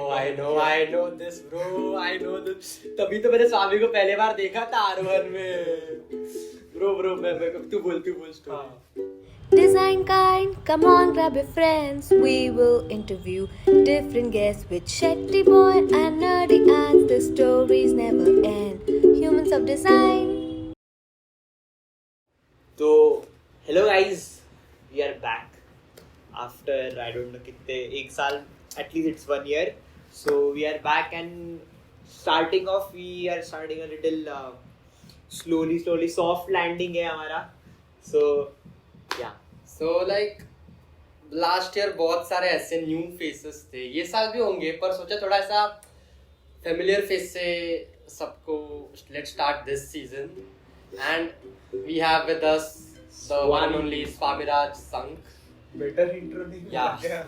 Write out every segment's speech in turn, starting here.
I know this bro. तभी तो मैंने स्वामी को पहले बार देखा था R1 में. Bro, मैं तू बोल story. Design kind, come on, grab your friends. We will interview different guests with Shetty Boy and Nerdy Ants. The stories never end. Humans of design. तो hello guys, we are back after I don't know कितने एक साल, at least it's 1 year. So we are back and starting off we are starting a little slowly soft landing है हमारा. So yeah. So like last year बहुत सारे ऐसे new faces थे, ये साल भी होंगे, पर सोचा थोड़ा ऐसा फेमिलियर फेस से सबको let's start this season and we have with us the one and only Swamiraj Sank. Better intro नहीं Yeah.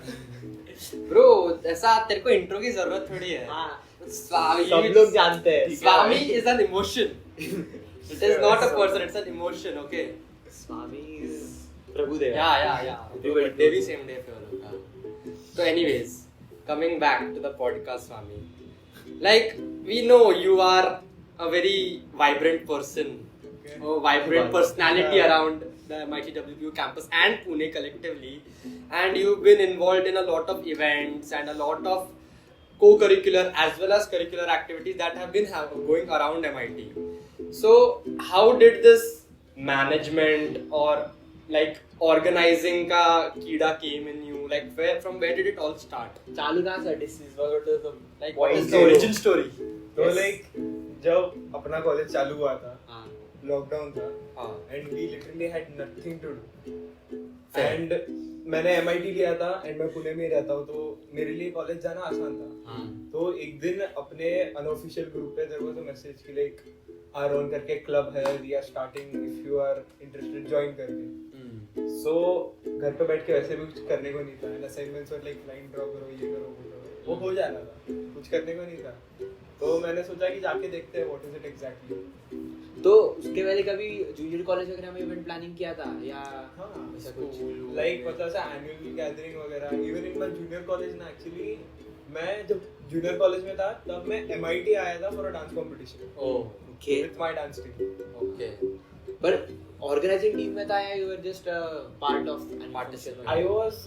Bro, ऐसा तेरे को इंट्रो की जरूरत थोड़ी है. हाँ. स्वामी सब लोग जानते हैं. स्वामी is an emotion. It is not a person, it's an emotion, okay? Swami is Prabhudeva. Yeah. Birthday भी same day पे हो लोग का. So anyways, coming back to the podcast, Swami. Like we know you are a very vibrant person, a vibrant personality around the MITWPU campus and Pune collectively, and you've been involved in a lot of events and a lot of co-curricular as well as curricular activities that have been going around MIT. So how did this management or like organizing का कीड़ा came in you? Like from where did it all start? चालू कहाँ से? This is what is the Like What what is is the the- origin story? तो like जब अपना college चालू हुआ था, हाँ. लॉकडाउन था हाँ. And we literally had nothing to do Fair. And मैंने MIT लिया था एंड मैं पुणे में रहता हूँ, तो मेरे लिए कॉलेज जाना आसान था. हाँ. तो एक दिन अपने अनऑफिशियल ग्रुप पे देयर वाज अ मैसेज कि लाइक R1 करके क्लब है, we are starting, if you are interested join करके. सो घर पे बैठ के वैसे भी कुछ करने को नहीं था एंड असाइनमेंट्स और लाइक लाइन ड्रॉ करो, ये करो, वो करो, वो हो जाना था, कुछ करने को नहीं था. तो मैंने सोचा कि जाके देखते हैं व्हाट इज इट एग्जैक्टली. तो उसके पहले कभी जूनियर कॉलेज वगैरह में इवेंट प्लानिंग किया था या ऐसा कुछ? लाइक मतलब ऐसा एनुअल गैदरिंग वगैरह. Even in my junior college ना, एक्चुअली मैं जब जूनियर कॉलेज में था तब मैं MIT आया था for a dance competition okay. With my dance team. Okay. पर ऑर्गेनाइजिंग टीम में था या you were just part of Participant. I was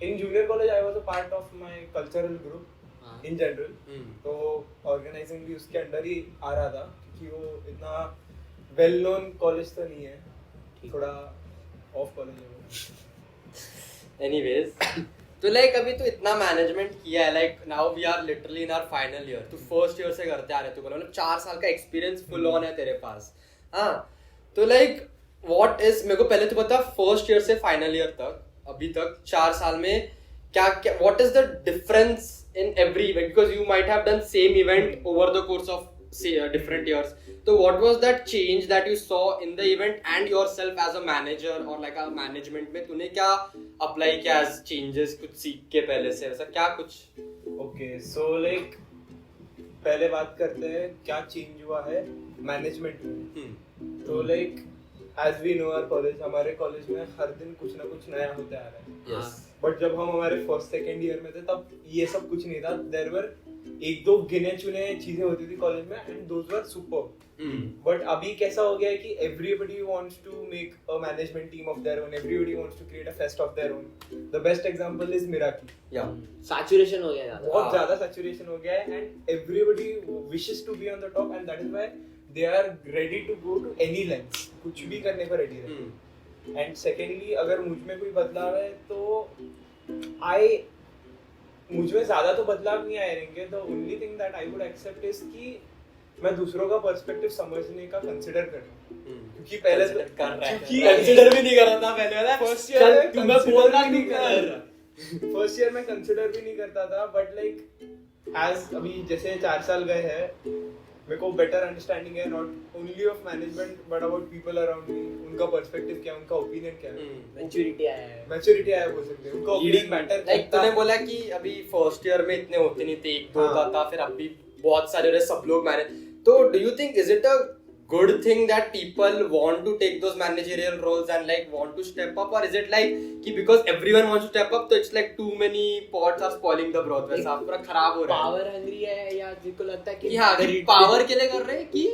in junior college. I was a part of my cultural group हाँ. in general. तो organising भी उसके under ही आ रहा था क्योंकि वो इतना वेल नोन कॉलेज तो नहीं है, थोड़ा ऑफ कॉलेज है वो. Anyways, तो like अभी तो इतना मैनेजमेंट किया है, like now we are literally in our final year. तू फर्स्ट ईयर से करते आ रहे तू, मतलब 4 साल का एक्सपीरियंस फुल ऑन है तेरे पास. हाँ, तो like what is, मेरे को पहले तो बता फर्स्ट ईयर से फाइनल ईयर तक अभी तक 4 साल में क्या what is the difference in every event, because you might have done same event over the course of say different years. So what was that change that you saw in the event and yourself as a manager or like a management में तूने क्या apply किया as changes, कुछ सीख के पहले से वैसा क्या कुछ? ओके, सो लाइक पहले बात करते हैं क्या चेंज हुआ है मैनेजमेंट में. तो like as we know our college, हमारे कॉलेज में हर दिन कुछ ना कुछ नया होते आ रहा है. Yes. बट जब हम हमारे फर्स्ट सेकेंड ईयर में थे तब ये सब कुछ नहीं था. देयर वर एक दो गिने चुने चीजें होती थी कॉलेज में and those were super. But अभी कैसा हो गया है कि everybody wants to make a management team of their own, everybody wants to create a fest of their own. The best example is मिराकी. Yeah. सैचुरेशन हो गया ज्यादा. बहुत ज्यादा सैचुरेशन हो गया है and everybody wishes to be on the top and that is why they are ready to go to any length, कुछ भी करने को रेडी रहते. एंड सेकेंडली अगर मुझ में कोई बदलाव है तो मुझ में ज्यादा तो बदलाव नहीं आए रहेंगे. The only thing that I would accept is कि मैं दूसरों का पर्सपेक्टिव समझने का कंसिडर करूं. क्योंकि पहले तो कर रहा है, कंसीडर भी नहीं कर रहा था पहले वाला. फर्स्ट चल ईयर तू मैं बोलना नहीं कर. फर्स्ट ईयर में कंसिडर भी नहीं करता था. बट लाइक एज अभी जैसे 4 साल गए हैं, मेरे को बेटर अंडरस्टैंडिंग है not only of management but about people around me. उनका पर्सपेक्टिव क्या है, उनका ओपिनियन क्या है, मैच्योरिटी आया है. मैच्योरिटी आया बोल सकते हैं. उनका ओपिनियन मैटर लाइक तूने बोला कि अभी फर्स्ट ईयर में इतने होते नहीं थे, एक दो हाँ. था, फिर अभी बहुत सारे हो रहे, सब लोग मैनेज. तो do you think is it a good thing that people want to take those managerial roles and like want to step up, or is it like कि because everyone wants to step up so it's like too many pots are spoiling the broth, वैसा पूरा खराब हो रहा है. Power hungry है या जिसको लगता है कि हाँ, कि पावर के लिए कर रहे हैं कि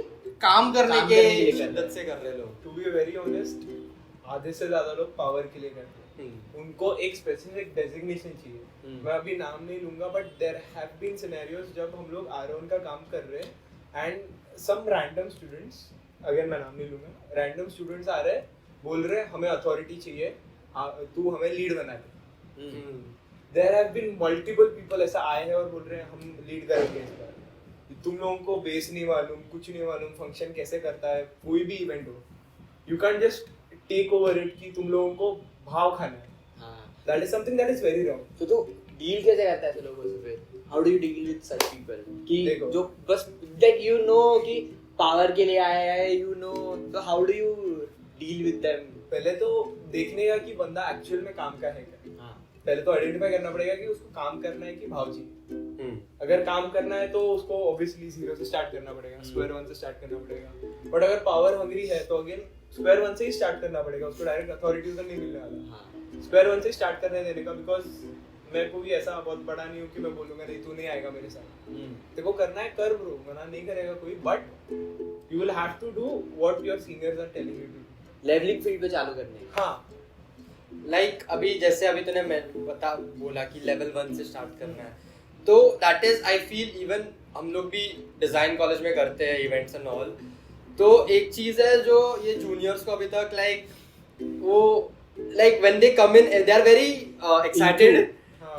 काम करने के शिद्दत से कर रहे लोग. To be very honest, आधे से ज्यादा लोग पावर के लिए करते हैं. उनको एक स्पेसिफिक डेजिग्नेशन चाहिए. मैं अभी नाम नहीं लूंगा, but there have been scenarios जब हम लोग आरोन का काम कर रहे हैं एंड सम रैंडम स्टूडेंट्स, अगर मैं नाम नहीं लूंगा, रैंडम स्टूडेंट्स आ रहे हैं, बोल रहे हैं हमें अथॉरिटी चाहिए, तू हमें लीड बना दे. There have been multiple people ऐसा आए हैं और बोल रहे हैं हम लीड करेंगे इस बार. तुम लोगों को बेस नहीं मालूम, कुछ नहीं मालूम, फंक्शन कैसे करता है, कोई भी इवेंट हो, you can just take over it कि तुम लोगों को भाव खाना है. That is something that is very wrong. तो तू डील कैसे करता है ऐसे लोगों से फिर? How do you deal with such people? कि जो बस that you know कि पावर के लिए आया है, you know, तो how do you deal with them? पहले तो देखने का कि बंदा एक्चुअल में काम का है क्या. पहले तो आइडेंटिफाई करना पड़ेगा कि उसको काम करना है कि भाव चाहिए. अगर काम करना है तो उसको ऑब्वियसली 0 से स्टार्ट करना पड़ेगा, स्क्वायर 1 से स्टार्ट करना पड़ेगा. बट अगर पावर हंग्री है तो अगेन स्क्वायर 1 से ही स्टार्ट करना पड़ेगा. उसको डायरेक्ट अथॉरिटी तो नहीं मिलने वाला. स्क्वायर 1 से स्टार्ट करने देने का, बिकॉज मैं को भी ऐसा बहुत बड़ा नहीं हूँ कि मैं बोलूंगा नहीं तू नहीं आएगा मेरे साथ. देखो करना है कर ब्रो, मना नहीं करेगा कोई, but you will have to do what your seniors are telling you to. Levelling field पे चालू करने. हाँ, लाइक अभी जैसे अभी तूने बोला कि लेवल 1 से स्टार्ट करना है, तो that is I feel even हम लोग भी डिजाइन कॉलेज में करते हैं इवेंट्स एंड ऑल. तो एक चीज है जो ये जूनियर्स को अभी तक लाइक वो like when they come in they are very excited,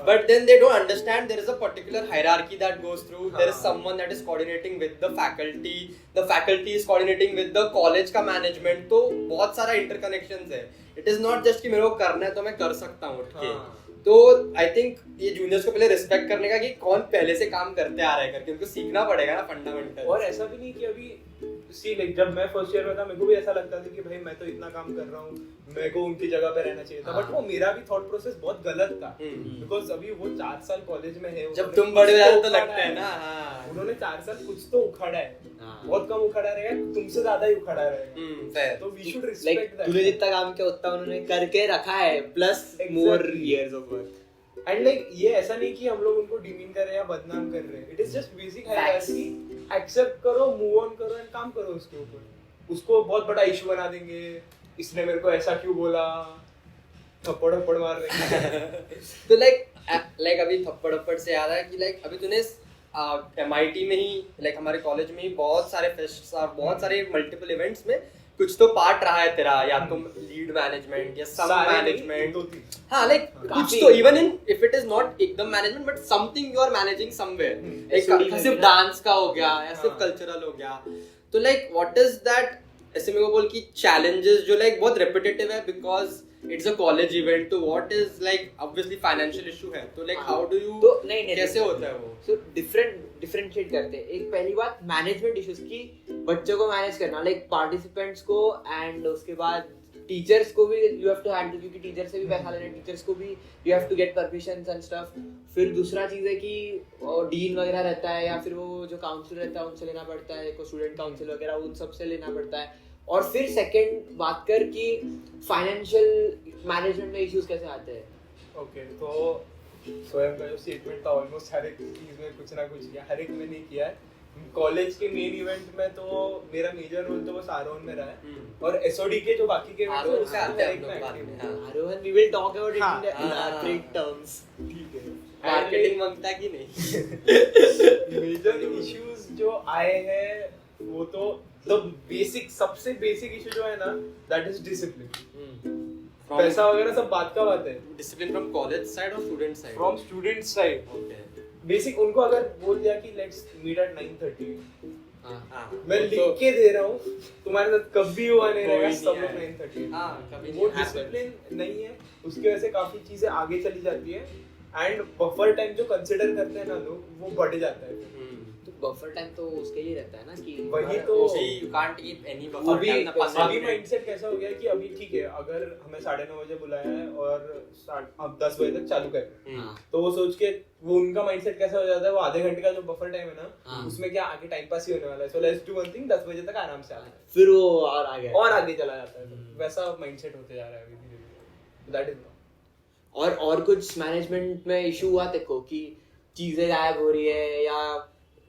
but then they don't understand there is a particular hierarchy that goes through. There is someone that is coordinating with the faculty is coordinating with the college का management. तो बहुत सारा interconnections है. It is not just कि मेरे को करना है तो मैं कर सकता हूँ उठ के. तो आई थिंक ये जूनियर्स को पहले रिस्पेक्ट करने का कि कौन पहले से काम करते आ रहा है करके उनको सीखना पड़ेगा ना फंडामेंटल. और ऐसा भी नहीं कि अभी सी लाइक जब मैं फर्स्ट ईयर में था मेरे को भी ऐसा लगता था कि भाई मैं तो इतना काम कर रहा हूँ, मेरे को उनकी जगह पे रहना चाहिए था. बट वो मेरा भी थॉट प्रोसेस बहुत गलत था, बिकॉज अभी वो 4 साल कॉलेज में है. जब तुम बड़े हो जाते तो लगता है ना. उन्होंने 4 साल कुछ तो उखाड़ा है, बहुत कम उखाड़ा रहेगा, तुमसे ज्यादा ही उखाड़ा रहेगा. तो वी शुड रिस्पेक्ट दैट. तूने जितना काम किया उतना उन्होंने करके रखा है, plus more years of work. And like ये ऐसा नहीं कि हम लोग उनको डिमीन कर रहे हैं या बदनाम कर रहे हैं. It is just basic hierarchy. Accept करो, मूव ऑन करो एंड काम करो उसके ऊपर. उसको बहुत बड़ा इशू बना देंगे, इसने मेरे को ऐसा क्यों बोला, थप्पड़ मार रहे. तो लाइक अभी थप्पड़ से याद है कि लाइक अभी तूने MIT में ही लाइक हमारे कॉलेज में ही बहुत सारे फेस्ट्स और बहुत सारे मल्टीपल इवेंट्स में कुछ तो पार्ट रहा है तेरा, या तुम लीड मैनेजमेंट या सम मैनेजमेंट. हाँ लाइक कुछ तो even in if it is not एकदम management but something you are managing somewhere. सिर्फ डांस का हो गया या सिर्फ कल्चरल हो गया. तो लाइक व्हाट इज दैट ऐसे मेरे को बोल की चैलेंजेस जो लाइक बहुत रिपीटेटिव है because it's a college event. तो what is like obviously financial issue है. तो लाइक हाउ डू यू, तो नहीं कैसे होता है वो? सो डिफरेंशिएट करते हैं. एक पहली बात मैनेजमेंट इश्यूज की, बच्चों को मैनेज करना, लाइक पार्टिसिपेंट्स को एंड उसके बाद टीचर्स को भी यू हैव टू हैंडल, क्योंकि टीचर से भी पैसा लेना, टीचर्स को भी you have to get permissions and stuff. फिर दूसरा चीज़ है कि डीन वगैरह रहता है या फिर वो जो काउंसिलर रहता है उनसे लेना पड़ता है, को स्टूडेंट काउंसिल वगैरह उन सबसे लेना पड़ता है. और फिर सेकंड बात कर कि फाइनेंशियल मैनेजमेंट में इश्यूज कैसे आते हैं. ओके, तो स्वयं का जो स्टेटमेंट था ऑलमोस्ट हर एक चीज में कुछ ना कुछ किया, हर एक में नहीं किया है. कॉलेज के मेन इवेंट में तो मेरा मेजर रोल तो बस आरोहण में रहा है, और एसओडी के जो बाकी के इवेंट है उसमें Aarohan we will talk about it in trade terms. ठीक है, मार्केटिंग मांगता कि नहीं. मेजर इश्यूज जो आए हैं वो तो बेसिक सबसे बेसिक इशू जो है ना दैट इज डिसिप्लिन. पैसा वगैरह सब बात का बात है. डिसिप्लिन फ्रॉम कॉलेज साइड और student side? From student side. Okay, basic उनको अगर बोल दिया कि लेट्स मीट एट 9:30, मैं लिख के दे रहा हूँ, तुम्हारे साथ कभी हुआ नहीं रहेगा सब लोग 9:30. कभी वो डिसिप्लिन नहीं है, उसकी वजह से काफी चीजें आगे चली जाती है एंड बफर टाइम जो कंसीडर करते हैं ना लोग वो बढ़ जाता है. तो बफर टाइम तो उसके लिए रहता है ना कि वही तो you can't keep any buffer अभी time, ना 15 अभी मिनट। माइंडसेट कैसा हो गया है कि अभी ठीक है, अगर हमें 9:30 बजे बुलाया है और अब 10 बजे तक चालू कर रहे हैं, हाँ। तो वो सोच के वो उनका माइंडसेट कैसा हो जाता है, वो आधे घंटे का जो बफर टाइम है ना, हाँ। उसमें क्या आगे टाइम पास ही होने वाला है, so let's do one thing, 10 बजे तक आराम से आना है फिर वो और आगे और आगे चला जाता है। तो वैसा माइंडसेट होते जा रहा है अभी धीरे-धीरे, दैट इज और कुछ मैनेजमेंट में इशू हुआ देखो कि चीजें गायब हो रही है या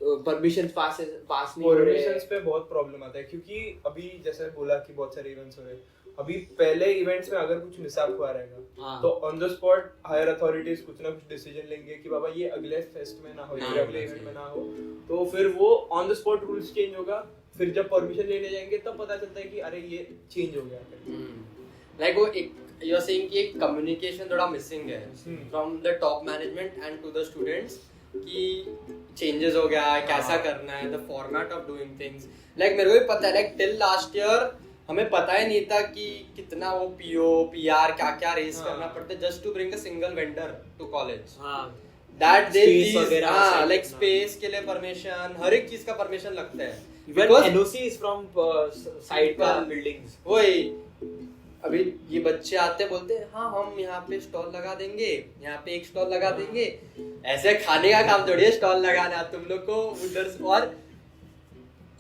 परमिशन पास नहीं हो रहे परमिशंस पे बहुत प्रॉब्लम आता है, क्योंकि अभी जैसे बोला कि बहुत सारे इवेंट्स हो रहे हैं, अभी पहले इवेंट्स में अगर कुछ मिसअप हुआ रहेगा हाँ। तो on the spot higher authorities कुछ ना कुछ डिसीजन लेंगे कि बाबा ये अगले फेस्ट में ना हो, हाँ, ये अगले इवेंट में ना हो, तो फिर वो on the spot rules change होगा, फिर जब परमिशन लेने जाएंगे तब पता चलता है कि अरे ये चेंज हो गया। लाइक वो एक यू आर सेइंग कि एक कम्युनिकेशन थोड़ा मिसिंग है from the top management and to the students कि चेंजेस हो गया है, कैसा करना है, the format of doing things. Like मेरे को भी पता है, लाइक टिल लास्ट ईयर हमें पता ही नहीं था कि कितना वो पीओ पीआर क्या क्या रेस करना पड़ता है just to bring a single vendor to college. हाँ दैट दे Space वगैरह, हाँ site लाइक अपना। स्पेस के लिए परमिशन, हर एक चीज का परमिशन लगता है। Even Because- NOCs from side का बिल्डिंग्स। वही अभी ये बच्चे आते बोलते हैं हाँ हम यहाँ पे स्टॉल लगा देंगे, यहाँ पे एक स्टॉल लगा देंगे, ऐसे खाने का काम थोड़ी है स्टॉल लगाना तुम लोग को उधर। और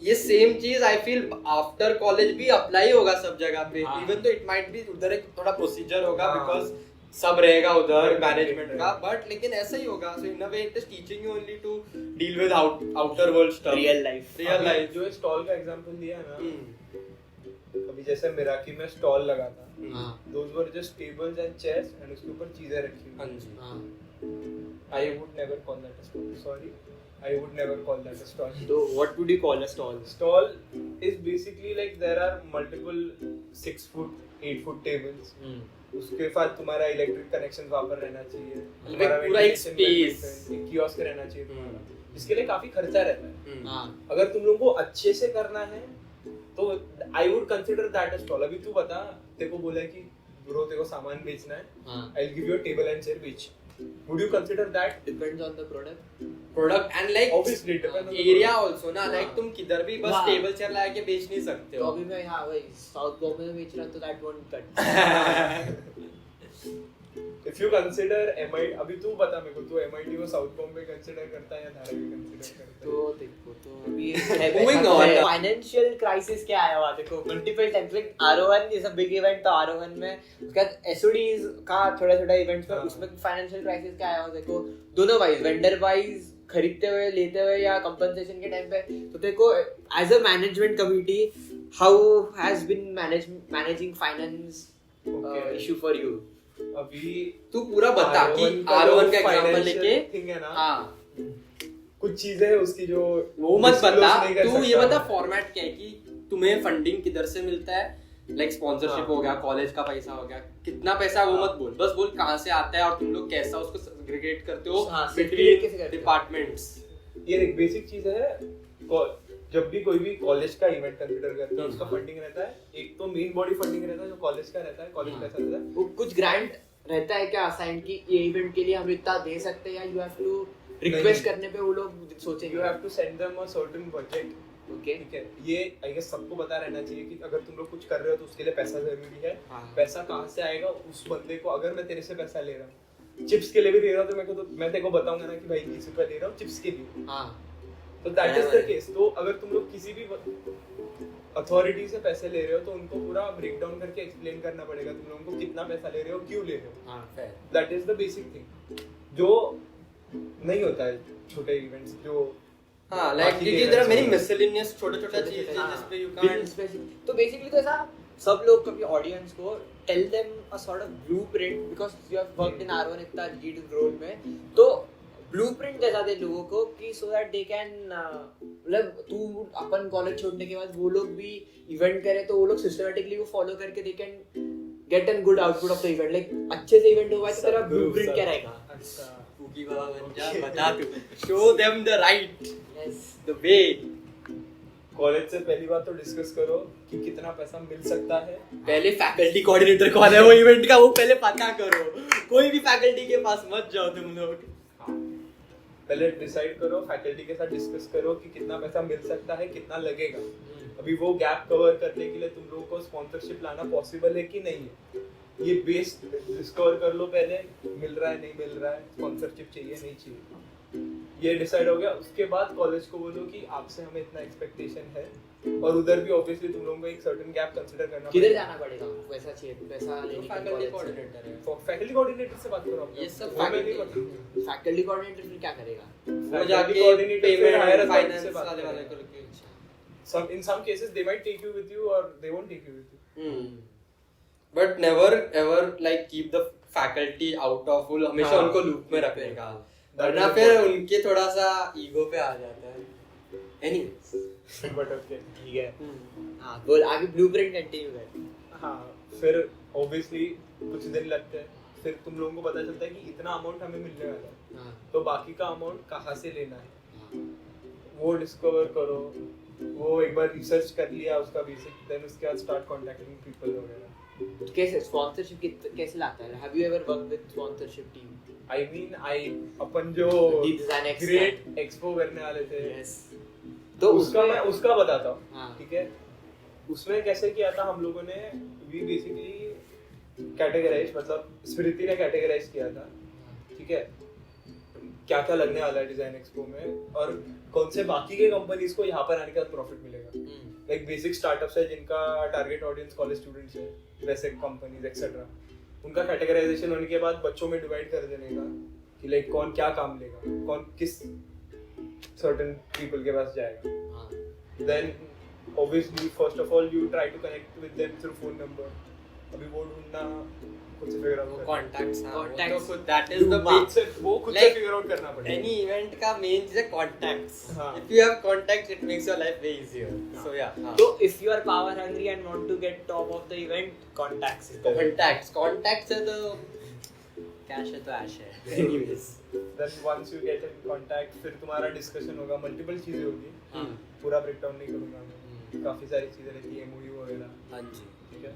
ये सेम चीज आई फील आफ्टर कॉलेज भी अप्लाई होगा सब जगह पे, हाँ। इवन तो इट माइट बी उधर एक थोड़ा प्रोसीजर होगा हाँ। बिकॉज सब रहेगा उधर Right, मैनेजमेंट right, का, right. बट लेकिन ऐसा ही होगा। So in a way it is teaching you only to deal with outer world stuff, real life. Real life. जो स्टॉल का एग्जांपल दिया ना, अभी जैसे मिराकी में स्टॉल लगा था, हाँ those were just tables and chairs and उसके ऊपर चीजें रखी हाँ हुई। जी हाँ I would never call that a stall. Sorry, I would never call that a stall. तो what would you call a stall? Stall is basically like there are multiple 6 foot, 8 foot tables. उसके बाद तुम्हारा electric connection वहाँ पर रहना चाहिए, तुम्हारा पूरा एक ventilation, space। एक कियोस्क रहना चाहिए तुम्हारा, इसके लिए काफी खर्चा रहता है। हाँ अगर तुम लोगों को अच्छे से करना है तो I would consider that a stall. अभी तू बता, तेरे को बोला है कि ब्रो तेरे को सामान बेचना है, हाँ I will give you a table and chair which would you consider that? Depends on the product. Product and like Obviously it depends on the area product. Also ना, लाइक तुम किधर भी बस हाँ। टेबल चेयर लगा के बेच नहीं सकते तो हो। अभी मैं यहाँ वही साउथ बॉम्बे में बेच रहा हूँ तो that won't cut. If you consider MIT, अभी तू बता मेरे को, तू MIT को साउथ बॉम्बे कंसिडर करता है या धारावी कंसिडर करता है? तो देखो तो अभी Moving on. फाइनेंशियल क्राइसिस क्या आया हुआ देखो, multiple times like Arohan is a big event, तो आरोहन में उसके बाद एसओडीज का छोटा छोटा इवेंट्स में हाँ। उसमें फाइनेंशियल क्राइसिस क्या आया हुआ देखो, दोनों वाइज वेंडर वाइज खरीदते हुए लेते हुए या कंपनसेशन के टाइम पे। तो देखो as a management committee how has been managing finance Okay. Issue for you? अभी तू पूरा बता कि आरोहन का एग्जांपल लेके थिंग है ना, हाँ कुछ चीजें है उसकी जो वो मत disclose बता, नहीं कर तू ये सकता बता मैं। फॉर्मेट क्या है कि तुम्हें फंडिंग किधर से मिलता है, लाइक स्पॉन्सरशिप हाँ। हो गया, कॉलेज का पैसा हो गया, कितना पैसा वो मत बोल, बस बोल कहाँ से आता है और तुम लोग कैसा उसको सेग्रीगेट करते हो हाँ, segregate कैसे बिटवीन करते हो? डिपार्टमेंट्स। ये एक बेसिक चीज है, जब भी कोई भी कॉलेज का इवेंट कंसीडर करते हैं उसका फंडिंग रहता है, एक तो मेन बॉडी फंडिंग रहता है जो कॉलेज का रहता है, कॉलेज पैसा रहता है, वो कुछ ग्रांट रहता है क्या असाइन कि ये इवेंट के लिए हम इतना दे सकते हैं, या यू हैव टू रिक्वेस्ट नहीं। करने पे वो लोग सोचेंगे? You have to send them a certain budget. Okay ठीक है, ये आई गेस सबको पता रहना चाहिए कि अगर तुम लोग कुछ कर रहे हो तो उसके लिए पैसा जरूरी है। हाँ। पैसा कहाँ से आएगा उस बंदे को, अगर मैं तेरे से पैसा ले रहा हूँ चिप्स के लिए भी दे रहा हूँ तो मेरे को, तो मैं तेरे को बताऊंगा ना कि भाई 20 रुपया ले रहा हूँ चिप्स के लिए, हाँ तो दैट इज द बराबर है। केस। तो अगर तुम लोग किसी भी अथॉरिटी से पैसे ले रहे हो तो उनको पूरा ब्रेक डाउन करके एक्सप्लेन करना पड़ेगा तुम लोगों को कितना पैसा ले रहे हो, क्यों ले रहे हो। हाँ Fair. That is the basic thing जो नहीं होता है छोटे इवेंट्स जो हाँ लाइक बाकी क्योंकि के देयर आर events मेनी होते हैं। मिसलेनियस छोटे छोटे छोटे-छोटे, चीजें हाँ। जिस पे यू Build कांट। specific- तो बेसिकली तो ऐसा सब लोग कभी ऑडियंस को tell them a sort of blueprint, because you have worked in R one इतना लीड रोल में, तो ब्लूप्रिंट जैसा दे लोगों को कि सो दैट दे कैन, मतलब तू अपन कॉलेज छोड़ने के बाद वो लोग भी इवेंट करे तो वो लोग सिस्टमैटिकली वो फॉलो करके they can get an good output of the event, like अच्छे से इवेंट होगा तो तेरा ब्लूप्रिंट क्या रहेगा? अच्छा कुकी बाबा बन जा, बता तू, show them the right yes the way. College से पहली बात तो डिस्कस करो कि कितना पैसा मिल सकता है। पहले फैकल्टी कोऑर्डिनेटर कौन है वो इवेंट का, वो पहले पता करो। कोई भी फैकल्टी के पास मत जाओ तुम लोग। पहले डिसाइड करो, फैकल्टी के साथ डिस्कस करो कि कितना पैसा मिल सकता है, कितना लगेगा। अभी वो गैप कवर करने के लिए तुम लोगों को स्पॉन्सरशिप लाना पॉसिबल है कि नहीं है, ये बेस डिस्कवर कर लो पहले, मिल रहा है नहीं मिल रहा है, स्पॉन्सरशिप चाहिए नहीं चाहिए, ये डिसाइड हो गया। उसके बाद कॉलेज को बोलो कि आपसे हमें इतना एक्सपेक्टेशन है, और उधर भी ऑब्वियसली तुम लोगों को एक सर्टेन गैप कंसीडर करना किधर जाना पड़ेगा वैसा चाहिए, वैसा लेने के फैकल्टी लिए कोऑर्डिनेटर है। फैकल्टी कोऑर्डिनेटर से बात करो आप। ये सब वो मैं नहीं faculty- पता। फैकल्टी कोऑर्डिनेटर फिर क्या करेगा? वो Faculty जाके coordinator से higher पेमेंट authority फाइनेंस से बात वाले वाले करेगा। करके In some cases they might take you with you or they won't take you with you. But never ever like keep the faculty out of, full हमेशा हाँ। उनको लूप में रखने का, That वरना is फिर important. उनके थोड़ा सा ईगो पे आ जाता है। Anyways But okay. ठीक है। हाँ बोल, आगे ब्लूप्रिंट कंटिन्यू कर। हाँ, फिर ऑब्वियसली कुछ दिन लगते हैं, फिर तुम लोगों को पता चलता है कि इतना अमाउंट हमें मिलने वाला है, हाँ तो बाकी का अमाउंट कहाँ से लेना है हाँ वो डिस्कवर करो। वो एक बार रिसर्च कर लिया उसका बेसिक, देन उसके बाद स्टार्ट कांटेक्टिंग पीपल वगैरह। कैसे स्पॉन्सरशिप कैसे लाता है? Have you ever work with sponsorship team? अपन जो Design X ग्रेट एक्सपो करने वाले थे, यस, तो उसका मैं उसका बताता हूँ। हाँ। ठीक है, उसमें कैसे किया था हम लोगों ने, वी बेसिकली कैटेगराइज, मतलब स्मृति ने कैटेगराइज किया था। ठीक है, क्या क्या लगने वाला है डिजाइन एक्सपो में, और कौन से बाकी के कंपनीज को यहाँ पर आने के बाद प्रॉफिट मिलेगा। लाइक बेसिक स्टार्टअप्स है जिनका टारगेट ऑडियंस कॉलेज स्टूडेंट्स है, वैसे कंपनीज एक्सेट्रा, उनका कैटेगराइजेशन होने के बाद बच्चों में डिवाइड कर देने का कि लाइक कौन क्या काम लेगा, कौन किस सर्टेन पीपल के पास जाएगा। Then obviously first of all you try to connect with them through phone number, अभी वो ढूंढना खुद से फिगर आउट करना, कॉन्टैक्ट्स, Contacts. तो दैट इज द खुद से वो खुद से Like, फिगर आउट करना पड़ेगा। एनी इवेंट का मेन चीज है कॉन्टैक्ट्स। हाँ। If you have contacts it makes your life way easier. So या तो if you are power hungry and want to get top of the event, contacts is the way. Contacts है तो cash है तो ऐश है। Anyways Then once you get in contact, फिर तुम्हारा discussion होगा, मल्टीपल चीजें होगी, हाँ। पूरा ब्रेकडाउन नहीं करूंगा मैं, काफी सारी चीजें रहती है, MOU वगैरह। हाँ जी। ठीक है,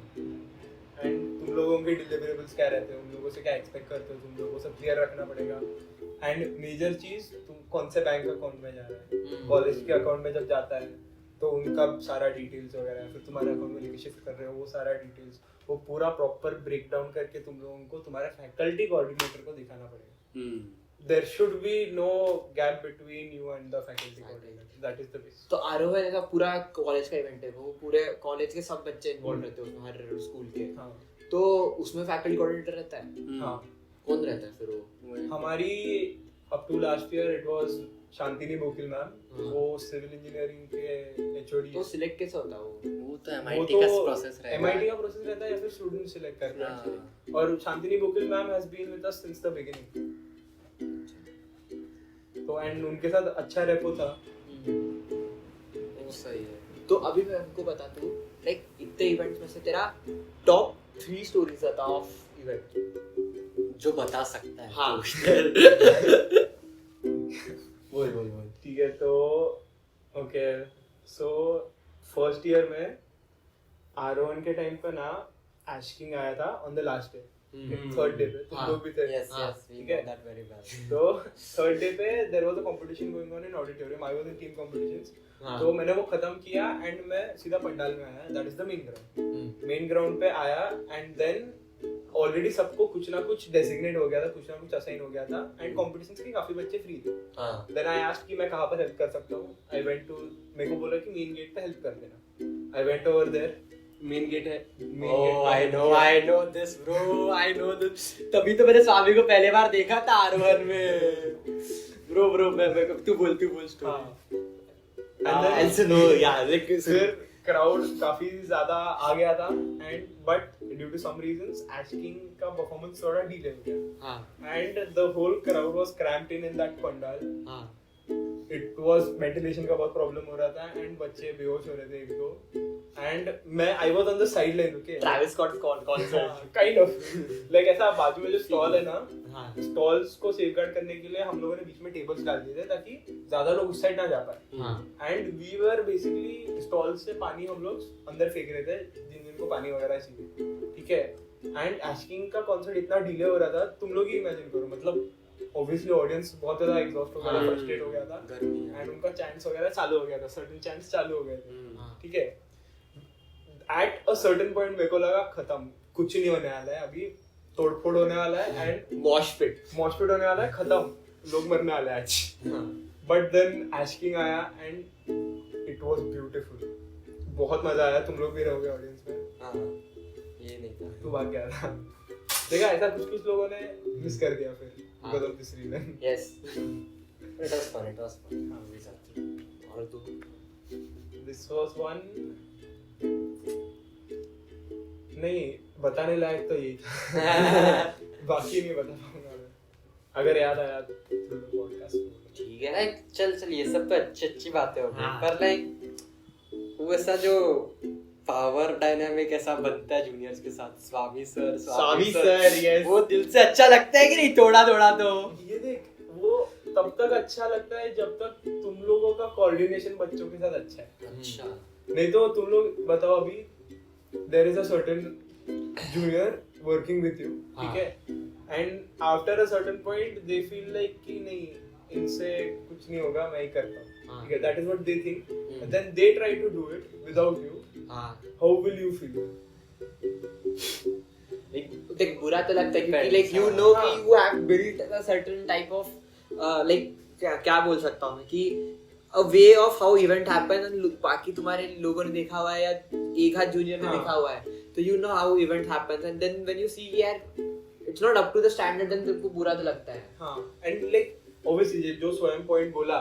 एंड तुम लोगों के डिलीवरेबल्स क्या रहते हैं, उन लोगों से क्या एक्सपेक्ट करते हो, तुम लोगों को सब क्लियर रखना पड़ेगा। एंड मेजर चीज, तुम कौन से बैंक अकाउंट में जा रहा है, कॉलेज के अकाउंट में जब जाता है तो उनका सारा डिटेल्स वगैरह, फिर तुम्हारे अकाउंट में लेके शिफ्ट कर रहे हो वो सारा डिटेल्स, वो पूरा प्रॉपर ब्रेक डाउन करके तुम लोगों को तुम्हारे फैकल्टी कोऑर्डिनेटर को दिखाना पड़ेगा। There should be no gap between you and the faculty coordinator. That is the base. तो आरोह है, ऐसा पूरा कॉलेज का इवेंट है, वो पूरे कॉलेज के सब बच्चे इन्वॉल्व रहते हैं उसमें, हर स्कूल के। हाँ तो उसमें फैकल्टी कोऑर्डिनेटर रहता है? हाँ, कौन रहता है फिर वो? हमारी up to last year it was Shantini Bokil ma'am, हाँ। वो सिविल इंजीनियरिंग के HOD तो सिलेक्ट कैसे होता है वो? वो तो वो MIT तो का प्रोसेस रहेगा। MIT का प्रोसेस रहता है या फिर स्टूडेंट सिलेक्ट करते हैं हाँ। actually। और Shantini Bokil ma'am has been with us since the beginning, तो एंड उनके साथ अच्छा रेपो था। वो सही है। तो अभी मैं आपको बता दूं, लाइक इतने इवेंट्स में से तेरा टॉप 3 स्टोरीज बता ऑफ इवेंट जो बता सकता है। हाँ। बोल। ठीक है, तो ओके, सो फर्स्ट ईयर में R1 के टाइम पे ना एशकिंग आया था on the last day, third day पे तुम हाँ। लोग भी थे। Yes, हाँ, yes, we ठीक know है। that very well. तो थर्ड डे पे there was a competition going on in auditorium, I was in team competitions. हाँ। तो मैंने वो खत्म किया एंड मैं सीधा पंडाल में आया, that is the main ground पे आया। एंड देन ऑलरेडी सबको कुछ ना कुछ डेजिग्नेट हो गया था, कुछ ना कुछ असाइन हो गया था, एंड कॉम्पिटिशन्स के काफी बच्चे फ्री थे। देन आई आस्क्ड कि मैं कहाँ पर हेल्प कर सकता हूँ। आई वेंट टू, मेरे को बोला कि मेन गेट पे हेल्प कर देना। I went over there, main gate है, Oh, I know this, bro. I know this. तभी तो मैंने स्वामी को पहले बार देखा था R1 में। Bro, मैं तू बोल स्टोरी। हाँ। And then also no, yeah, like फिर क्राउड काफी ज्यादा आ गया था, and but due to some reasons एशकिंग का परफॉर्मेंस थोड़ा डिले हो गया, हाँ and the whole crowd was cramped in that pandal. हाँ इट वाज वेंटिलेशन का बहुत प्रॉब्लम हो रहा था, एंड बच्चे बेहोश हो रहे थे एक दो, एंड मैं I was on the side line, okay, Travis Scott's concert. Kind of like ऐसा बाजू में जो स्टॉल है ना, हाँ स्टॉल्स को सेफगार्ड करने के लिए हम लोगों ने बीच में टेबल्स डाल दिए थे ताकि ज्यादा लोग उस साइड ना जा पाए। हाँ and we were basically stall से पानी हम लोग अंदर फेंक रहे थे जिनको पानी वगैरह चाहिए। ठीक है, एंड एशकिंग का कॉन्सर्ट इतना डिले हो रहा था, तुम लोग ही इमेजिन करो, मतलब ऑब्वियसली ऑडियंस बहुत ज्यादा एग्जॉस्ट हो गया था, फ्रस्ट्रेट हो गया था, गर्मी है। एंड उनका चैंट्स वगैरह चालू हो गया था, सर्टेन चैंट्स चालू हो गए थे, हम्म। ठीक है। एट अ सर्टेन पॉइंट मेरे को लगा खत्म, कुछ नहीं होने वाला है अभी, तोड़फोड़ होने वाला है एंड मॉशपिट होने वाला है, खत्म, लोग मरने वाले हैं आज। बट देन ऐश किंग आया एंड इट वाज ब्यूटीफुल, बहुत मजा आया। तुम लोग भी रहोगे ऑडियंस में। हाँ, ये नहीं था। तू भाग गया था, देखा ऐसा कुछ लोगों ने मिस कर दिया फिर because of this reason. Yes. It was fun. हाँ, वही साथ थी। और तू दिस वाज वन, नहीं बताने लायक तो यही था, बाकी नहीं बता पाऊंगा मैं, अगर याद आया पॉडकास्ट में। ठीक है। लाइक चल ये सब तो अच्छी बातें हो गई, हाँ। पर लाइक वो ऐसा जो पावर डायनामिक ऐसा बनता है जूनियर्स के साथ, स्वामी सर, yes. वो दिल से अच्छा लगता है कि नहीं? थोड़ा तो ये देख, वो तब तक अच्छा लगता है जब तक तुम लोगों का कोऑर्डिनेशन बच्चों के साथ अच्छा है। अच्छा। नहीं तो तुम लोग बताओ, अभी there is a certain junior working with you, ठीक है, and after a certain point they feel like कि नहीं, इनसे कुछ नहीं होगा, मैं ही करता हूँ, ठीक है, that is what they think, then they try to do it without you, how will you feel? देख बुरा तो लगता है क्योंकि Depends, लाइक यू हाँ। नो कि you have built a certain type of like क्या बोल सकता हूँ मैं कि a way of how event happen, and बाकी तुम्हारे लोगों ने देखा हुआ है या एक हाथ जूनियर ने देखा हुआ है, तो you know how event happens, and then when you see यार it's not up to the standard, then तुमको बुरा तो लगता है। हाँ, एंड लाइक ऑब्वियसली जो स्वयं पॉइंट बोला,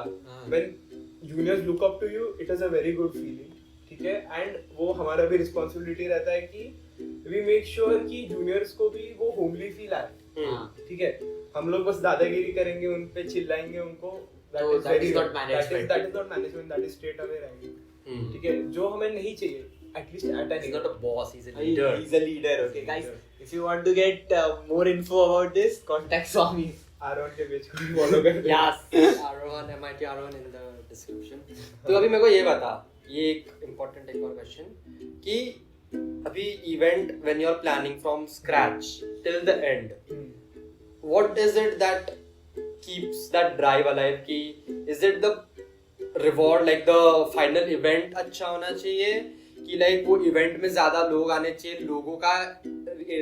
when juniors look up to you, it is a very good feeling, ठीक है, एंड वो हमारा भी रिस्पांसिबिलिटी रहता है कि वी मेक श्योर कि जूनियर्स को भी वो होमली फील आए, ठीक है। हम लोग बस दादागिरी करेंगे, उन पे चिल्लाएंगे उनको, that is not management, that is straight away ragging, ठीक है, जो हमें नहीं चाहिए, at least at an He's not a boss, he's a He's leader. a leader. Okay, guys, if you want to get more info about this, contact Swami. Aron के page को भी follow कर Yes, Arohan, MIT Arohan in the description. तो अभी मेरे को ये बता, ये एक important एक और question कि अभी event when you're planning from scratch till the end, what is it that keeps that drive alive? कि is it the reward, like the final event अच्छा होना चाहिए, कि like वो event में ज्यादा लोग आने चाहिए, लोगों का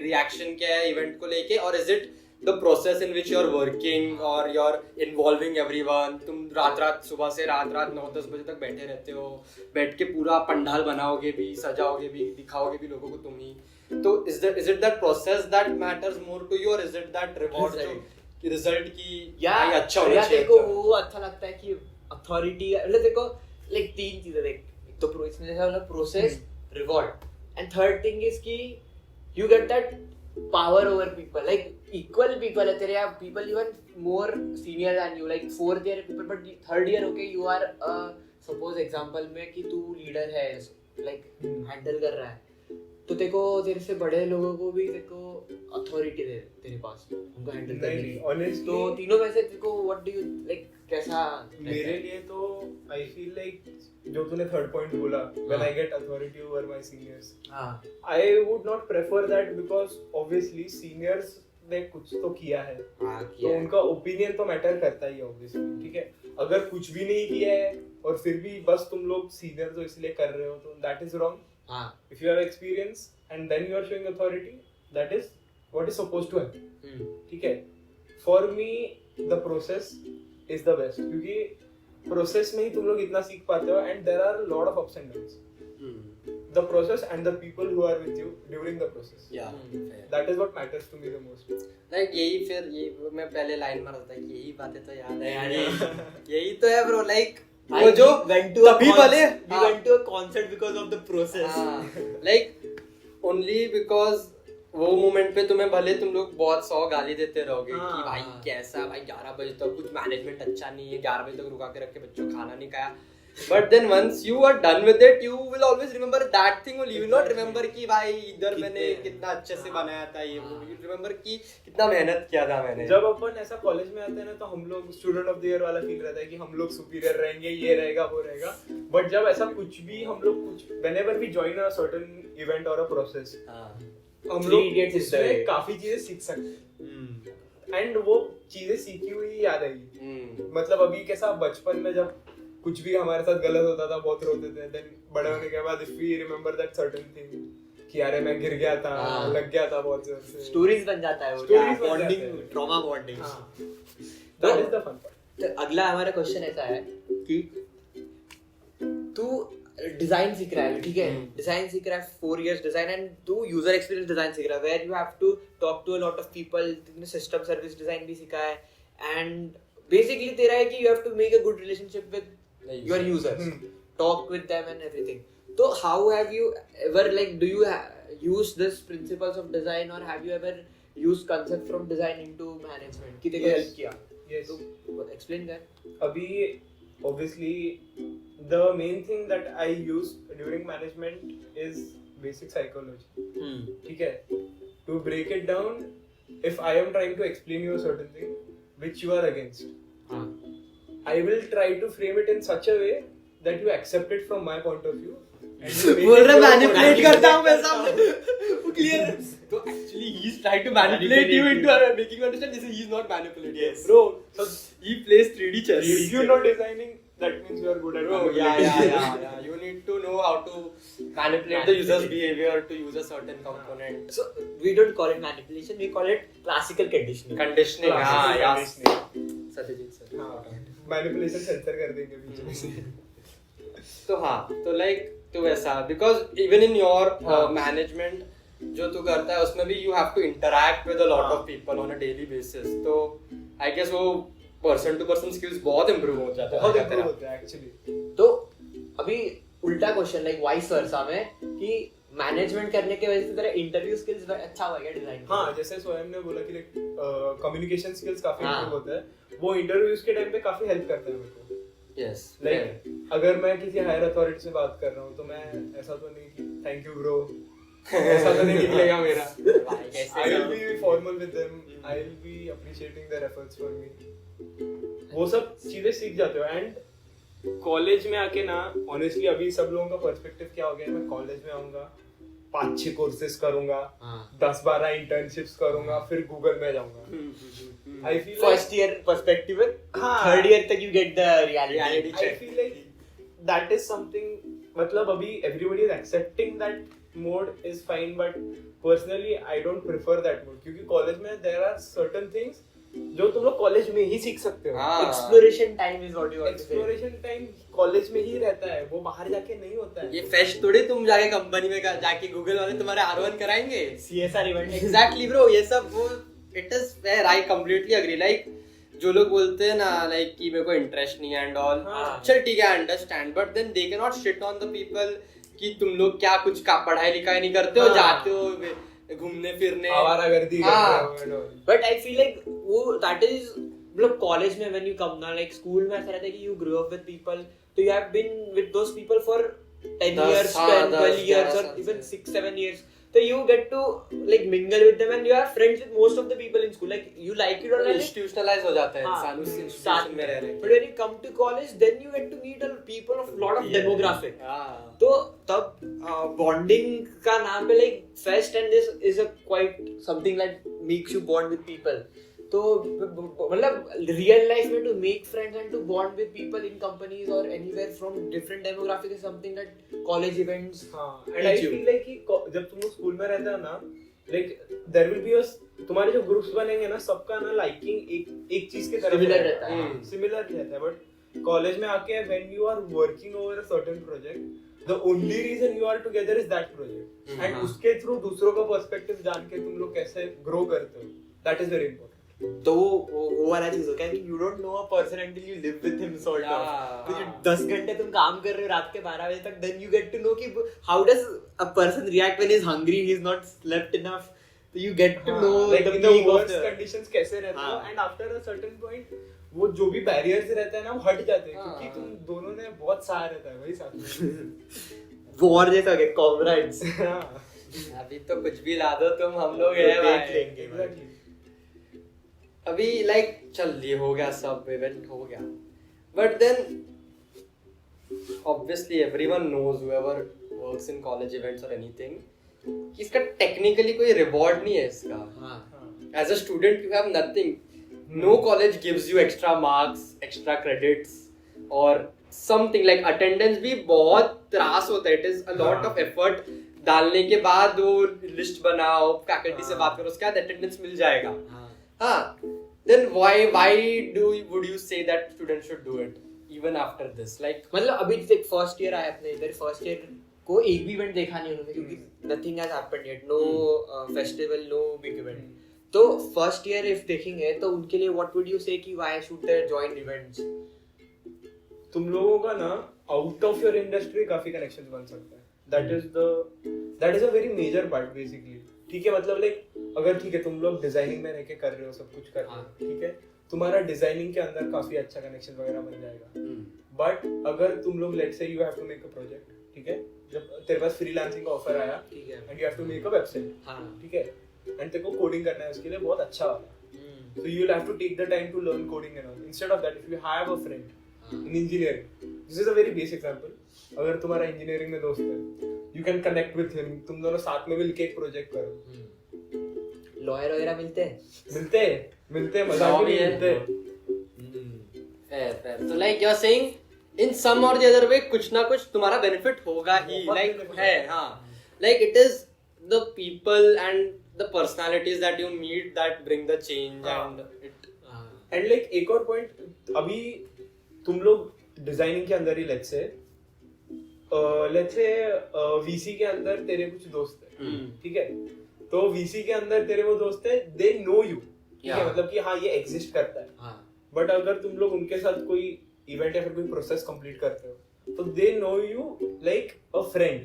reaction क्या है event को लेके, और is it the process in which you're working or you're involving everyone? तुम रात सुबह से रात 9-10 बजे तक बैठे रहते हो, बैठ के पूरा पंडाल बनाओगे भी, सजाओगे भी, दिखाओगे भी लोगों को तुम ही, तो is it that process that matters more to you, or is it that reward जो रिजल्ट की भाई अच्छा होना चाहिए? देखो वो अच्छा लगता है कि अथॉरिटी, मतलब देखो लाइक तीन चीजें देख, एक तो इसमें जैसा वाला process, reward, and third thing is कि you get that power over people, like equal people है तेरे, या people even more senior than you, like fourth year people, but third year okay you are suppose example में कि तू leader है, like handle कर रहा है, तो देखो तेरे से बड़े लोगों को भी देखो अथॉरिटी दे तेरे पास उनको हैंडल करने की। honestly, तो तीनों में से देखो व्हाट डू यू लाइक, कैसा मेरे लिए तो आई फील लाइक जो तूने थर्ड पॉइंट बोला, when I get authority over my seniors, I would not prefer that, because obviously seniors ने कुछ तो किया है, तो उनका ओपिनियन तो मैटर करता ही है ऑब्वियसली, ठीक है। अगर कुछ भी नहीं किया है और फिर भी बस तुम लोग सीनियर तो इसलिए कर रहे हो, तो that is wrong. If you have experience and then you are showing authority, that is what is supposed to happen, ठीक है। For me the process is the best, क्योंकि process में ही तुम लोग इतना सीख पाते हो, and there are a lot of ups and downs. The process and the people who are with you during the process, that is what matters to me the most. Like यही फिर ये मैं पहले लाइन में रहता है कि यही बातें तो याद है यार, यही तो है ब्रो, लाइक वो जो तभी भले we went to a concert because of the process, like only because वो मोमेंट पे तुम्हें भले तुम लोग बहुत 100 गाली देते रहोगे कि भाई कैसा, भाई 11 बजे तक कुछ मैनेजमेंट अच्छा नहीं है, 11 बजे तक रुका के रख के बच्चों खाना नहीं खाया, but then once you are done with it, you will always remember that thing, you will not remember कि भाई इधर मैंने कितना अच्छे से बनाया था, ये वो, यू रिमेंबर कि कितना मेहनत किया था मैंने। जब अपन ऐसा कॉलेज में आते हैं ना, तो हम लोग स्टूडेंट ऑफ द ईयर वाला फील रहता है कि हम लोग सुपीरियर रहेंगे, ये रहेगा वो रहेगा, बट जब ऐसा कुछ भी हम लोग कुछ whenever we join a certain event और अ प्रोसेस, हम लोग इसमें काफी चीजें सीख सकते हैं, एंड वो चीजें सीखी हुई याद आएगी। मतलब अभी कैसा बचपन में जब कुछ भी हमारे साथ गलत होता था बहुत रोते थे, देन बड़े होने के बाद if we remember that certain thing कि यार मैं गिर गया था, लग गया था बहुत जोर से, स्टोरीज बन जाता है वो, Stories बन बॉन्डिंग, जाते हैं। Trauma bonding. That is the fun part. तो अगला हमारा क्वेश्चन ऐसा है कि तू डिजाइन सीख रहा है, ठीक है, डिजाइन सीख रहा है 4 years डिजाइन, एंड तू यूजर एक्सपीरियंस डिजाइन सीख रहा है where you have to talk to a lot of people. तुमने सिस्टम सर्विस डिजाइन भी सीखा है, एंड बेसिकली तेरा है कि you have to make a good relationship with your users, talk with them and everything. तो how have you ever like do you use this principles of design, or have you ever used concept from design into management कि तेरे को help किया? Yes. तो explain that. अभी obviously the main thing that I use during management is basic psychology. ठीक है? To break it down, if I am trying to explain you a certain thing which you are against, I will try to frame it in such a way that you accept it from my point of view. बोल रहा manipulate करता हूँ मैं सामने, clear है? तो actually he is trying to manipulate you into making you understand this is he is not manipulating. Yes. Bro, so He plays 3D chess. if you're not designing, that means you are good at Bro, manipulating. yeah. You need to know how to manipulate the user's behavior to use a certain component. So we don't call it manipulation, we call it classical conditioning. Conditioning. Classical हाँ, conditioning. Satyajit sir. हाँ, manipulation sensor कर देंगे बीच में से। तो हाँ, तो like तो वैसा because even in your management जो तू करता है उसमें भी you have to interact with a lot of people on a daily basis. तो I guess वो person to person skills बहुत improve हो जाता है। बहुत improve होता है actually. तो अभी उल्टा क्वेश्चन लाइक वाइस वर्सा में कि मैनेजमेंट करने के वजह से तेरा इंटरव्यू स्किल्स अच्छा हुआ क्या डिजाइन? हाँ, जैसे स्वयं ने बोला कि लाइक कम्युनिकेशन स्किल्स काफी हाँ. improve होता है, वो इंटरव्यूज के टाइम पे काफी हेल्प करता है मेरे को। Yes. लाइक अगर मैं किसी हायर अथॉरिटी से बात कर रहा हूँ तो मैं ऐसा तो नहीं कि थैंक यू ब्रो ऐसा तो नहीं निकलेगा मेरा। I will be formal with them. I will be appreciating their efforts for me. वो सब चीजें सीख जाते हो। एंड कॉलेज में आके ना ऑनेस्टली अभी सब लोगों का पर्सपेक्टिव क्या हो गया है, मैं कॉलेज में आऊंगा 5-6 कोर्सेज करूंगा, 10-12 इंटर्नशिप्स करूंगा, फिर गूगल में जाऊंगा। I feel first year perspective है, हाँ. थर्ड ईयर तक you get the reality I feel like that is something, मतलब अभी everybody is accepting that mode is fine, but personally I don't prefer that mode क्योंकि college में there are certain things जो तुम लोग college में ही सीख सकते हो। हाँ. Exploration time is what you want to say. Exploration time college में ही रहता है, वो बाहर जाके नहीं होता है। ये फेस्ट थोड़ी तुम जाके कंपनी में जाके गूगल वाले तुम्हारे R1 कराएंगे। CSR इवेंट Exactly bro, ये सब वो it is fair, I completely agree. Like जो लोग बोलते हैं ना लाइक कि मेरे को इंटरेस्ट नहीं है एंड ऑल, चल ठीक है understand, but then they can not shit on the people कि तुम लोग क्या कुछ का पढ़ाई लिखाई नहीं करते हो, जाते हो घूमने फिरने, आवारागर्दी करते हो। बट आई फील लाइक वो दैट इज मतलब कॉलेज में व्हेन यू कम ना, लाइक स्कूल में ऐसा रहता है कि you grow up with people, तो you have been with those people for 10 years, 12 years or even 6-7 years. So you get to like mingle with them and you are friends with most of the people in school. Like you like it or not. Institutionalise हो जाता है हाँ, इंसान उस साथ institution में रह रहे But when you come to college, then you get to meet a people of lot of demographic. हाँ. तो तब bonding का नाम पे like fest and this is a quite something that makes you bond with people. तो मतलब real life में to make friends and to bond with people in companies और anywhere from different demographic is something that college events and I feel like कि जब तुम लोग स्कूल में रहते हो ना, like there will be a तुम्हारे जो ग्रुप्स बनेंगे ना, सबका ना लाइकिंग एक चीज के तरफ सिमिलर रहता है, सिमिलर रहता है। बट कॉलेज में आके when you are working over a certain project, the only reason you are together is that project, and उसके थ्रू दूसरों का पर्सपेक्टिव जान के तुम लोग कैसे ग्रो करते हो, दैट इज वेरी इंपॉर्टेंट। तो वो वाला चीज हो क्या कि you don't no a person until you live with him sort of. तो 10 घंटे तुम काम कर रहे हो रात के 12 बजे तक, then you get to know कि how does a person react when he is hungry, he is not slept enough, तो you get to know the meaning of the conditions कैसे रहते हो, and after a certain point वो जो भी barriers रहते हैं ना वो हट जाते हैं, क्योंकि तुम दोनों ने बहुत सहारा रहता है भाई साथ में। वॉर जैसा हो गया, कॉमरेड्स। अभी तो कुछ भी ला दो तुम, हम लोग हैं भाई। देख लेंगे Exactly. अभी लाइक चल ये हो गया, सब इवेंट हो गया, but then obviously everyone knows whoever works in college events और एनीथिंग कि इसका टेक्निकली कोई रिवॉर्ड नहीं है इसका। हाँ as a student you have nothing. No college gives you extra marks, extra credits or something. like attendance भी बहुत त्रास होता है. It is a lot of effort. डालने के बाद वो लिस्ट बनाओ, फैकल्टी से बात करो, उसके बाद अटेंडेंस मिल जाएगा. हाँ. Then why would you say that students should do it even after this? Like मतलब अभी देख फर्स्ट ईयर आया अपने इधर, फर्स्ट ईयर को एक भी इवेंट देखा नहीं उन्होंने क्योंकि nothing has happened yet, no festival, no big event. तो फर्स्ट ईयर इफ देखेंगे तो उनके लिए व्हाट वुड यू से कि why should they join events? तुम लोगों का ना आउट ऑफ योर इंडस्ट्री काफी कनेक्शंस बन सकते हैं. That is a very major part basically. ठीक है, मतलब लाइक अगर ठीक है तुम लोग डिजाइनिंग में रह के कर रहे हो, सब कुछ कर रहे हो, ठीक है, तुम्हारा डिजाइनिंग के अंदर काफी अच्छा कनेक्शन वगैरह बन जाएगा. बट अगर तुम लोग let's say you have to make a project, ठीक है, जब तेरे पास फ्रीलांसिंग का ऑफर आया and you have to make a website, ठीक है, एंड तेरे को कोडिंग करना है उसके लिए बहुत अच्छा वाला, so you will have to take the time to learn coding and all. Instead of that, if you have a friend in engineering, this is a very basic example, अगर तुम्हारा इंजीनियरिंग में दोस्त है, you can connect with him, तुम दोनों साथ में मिलके एक प्रोजेक्ट करो. लॉयर वगैरह मिलते मिलते मजा भी मिलते. fair. So like you're saying in some or the other way कुछ ना कुछ तुम्हारा बेनिफिट होगा ही. like है, हाँ, like it is the people and the personalities that you meet that bring the change. and like एक और पॉइंट, अभी तुम लोग डिजाइनिंग के अंदर ही लेट्स से वीसी के अंदर तेरे कुछ दोस्त है, ठीक है, तो वीसी के अंदर तेरे वो दोस्त है, दे नो यू, ठीक है, मतलब कि हाँ ये एग्जिस्ट करता है. बट अगर तुम लोग उनके साथ कोई इवेंट या फिर कोई प्रोसेस कंप्लीट करते हो तो they know you like a friend,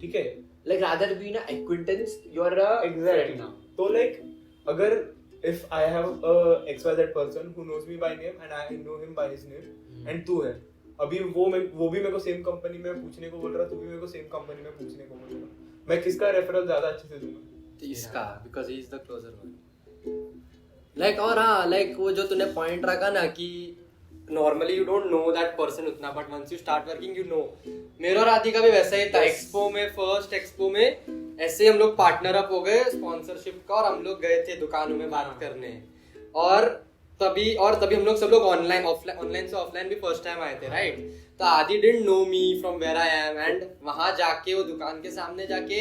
ठीक है, like rather being an acquaintance, you are a friend now. So like अगर if I have a XYZ person who knows me by name and I know him by his name and तू है, अभी वो भी मेरे को same company में पूछने को बोल रहा, तू भी मेरे को सेम कंपनी में पूछने को बोल रहा, मैं किसका रेफरल ज्यादा अच्छे से दूंगा? इसका, because he is the closer one. like और हाँ, like वो जो तूने पॉइंट रखा ना कि normally you don't know that person उतना, but once you start working you know. मेरा और आदि का भी वैसा ही था. एक्सपो में, फर्स्ट एक्सपो में ऐसे हम लोग पार्टनर अप हो गए स्पॉन्सरशिप का, और हम लोग गए थे दुकानों में बात करने, और तभी हम लोग सब लोग ऑनलाइन से ऑफलाइन भी फर्स्ट टाइम आए थे, राइट. तो Aadi didn't know me from where I am, and वहां जाके वो दुकान के सामने जाके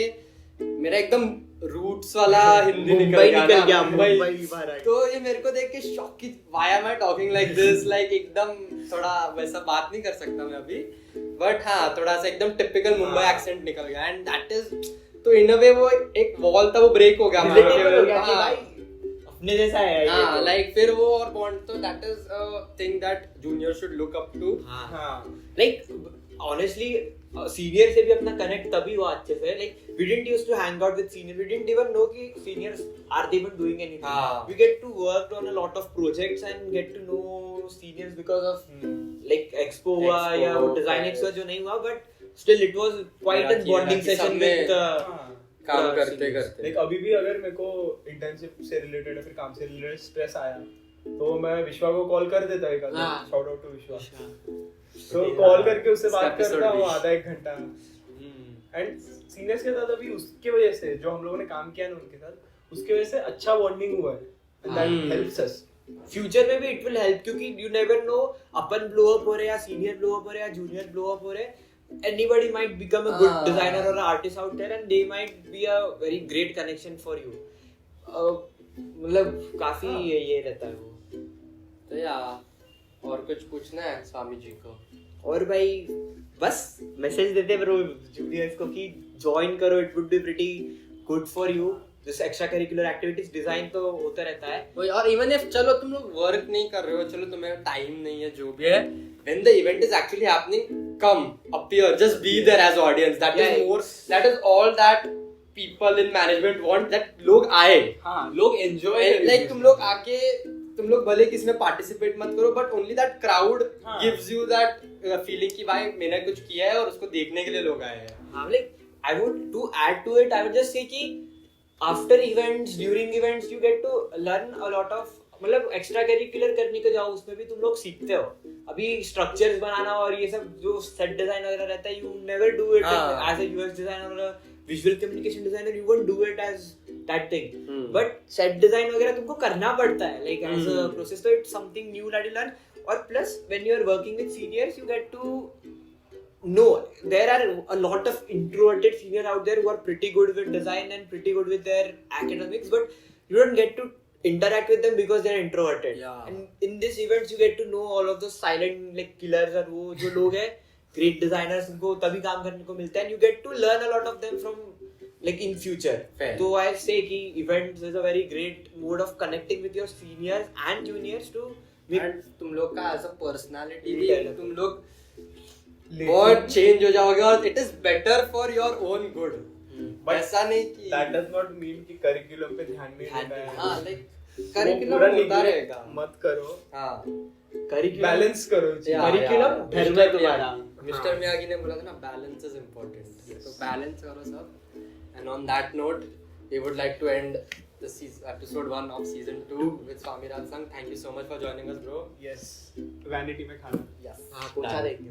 मेरा एकदम रूट्स वाला हिंदी निकल गया मुंबई. तो ये मेरे को देख के शॉक की why am I talking like this, like एकदम थोड़ा वैसा बात नहीं कर सकता मैं अभी, बट हाँ थोड़ा सा एकदम टिपिकल मुंबई एक्सेंट निकल गया, एंड दैट इज, तो इन अ वे वो एक वॉल था, वो ब्रेक हो गया अपने जैसा है. हाँ, लाइक फिर वो और बॉन्ड, तो that is a thing that junior should look up to. Like honestly senior से भी अपना कनेक्ट तभी हुआ अच्छे से. Like we didn't used to hang out with seniors, we didn't even know कि seniors are they even doing anything. We get to work on a lot of projects and get to know seniors because of like expo हुआ या वो design expo जो नहीं हुआ, but still it was quite a bonding session with काम करते like अभी भी अगर मेरे को इंटर्नशिप से रिलेटेड या फिर काम से रिलेटेड स्ट्रेस आया तो मैं विश्वा को कॉल कर देता हूँ. शाउट आउट टू विश्वा. तो कॉल करके उससे बात करता हूँ आधा एक घंटा, एंड सीनियर्स के साथ अभी उसके वजह से जो हम लोगों ने काम किया ना उनके साथ, उसके वजह से अच्छा बॉन्डिंग हुआ है, and that helps us. Future में भी इट विल हेल्प, क्योंकि you never know upon blow up हो रहे या सीनियर ब्लो अप हो रहे या जूनियर ब्लो अप हो रहे, anybody might become a good designer or an artist out there and they might be a very great connection for you. मतलब काफी ये रहता है वो. तो यार और कुछ पूछना है स्वामी जी को? और भाई बस मैसेज देते ब्रो जूनियर्स को कि ज्वाइन करो, it would be pretty good for you. This extra curricular activities design तो होता रहता है. और इवन इफ चलो तुम लोग वर्क नहीं कर रहे हो, चलो तुम्हें टाइम नहीं है, जो भी है, when the event is actually happening, come, appear, just be there as audience. That is more, that is all that people in management want, that लोग आए, हाँ लोग enjoy like तुम लोग आके, तुम लोग भले किसी में पार्टिसिपेट मत करो, but only that crowd gives you that feeling कि भाई मैंने कुछ किया है और उसको देखने के लिए लोग आए हैं. हाँ, like I would to add to it, I would just say कि after events, during events, you get to learn a lot of, मतलब एक्स्ट्रा करिकुलर करने को जाओ उसमें भी तुम लोग सीखते हो. अभी स्ट्रक्चर्स बनाना और ये सब जो सेट डिजाइन वगैरह रहता है, you never do it as a UX designer और visual communication designer, you won't do it as that thing. But set design वगैरह तुमको करना पड़ता है, like as a process. So it's something new that you learn. Or plus when you are working with seniors, you get to know there are a lot of introverted seniors out there who are pretty good with design and pretty good with their academics, but you don't get to interact with them because they're introverted. And in these events you get to know all of those silent like killers और वो जो लोग हैं great designers, उनको तभी काम करने को मिलता है, and you get to learn a lot of them from like in future. So I say कि events is a very great mode of connecting with your seniors and juniors to and तुम लोग का as a personality भी तुम लोग बहुत change हो जाओगे और it is better for your own good. ऐसा नहीं कि that does not mean कि curriculum पे ध्यान नहीं देना है. हाँ, like curriculum होता रहेगा. मत करो. हाँ. बैलेंस करो. curriculum धर्म है तुम्हारा. मिस्टर मियागी ने बोला था ना, बैलेंस इज इम्पोर्टेंट. तो बैलेंस करो सब. And on that note, we would like to end the episode 1 of season 2 with Swami Raj Sangh. Thank you so much for joining us, bro. Yes. Vanity में खाना. Yes. हाँ, पूछा देंगे.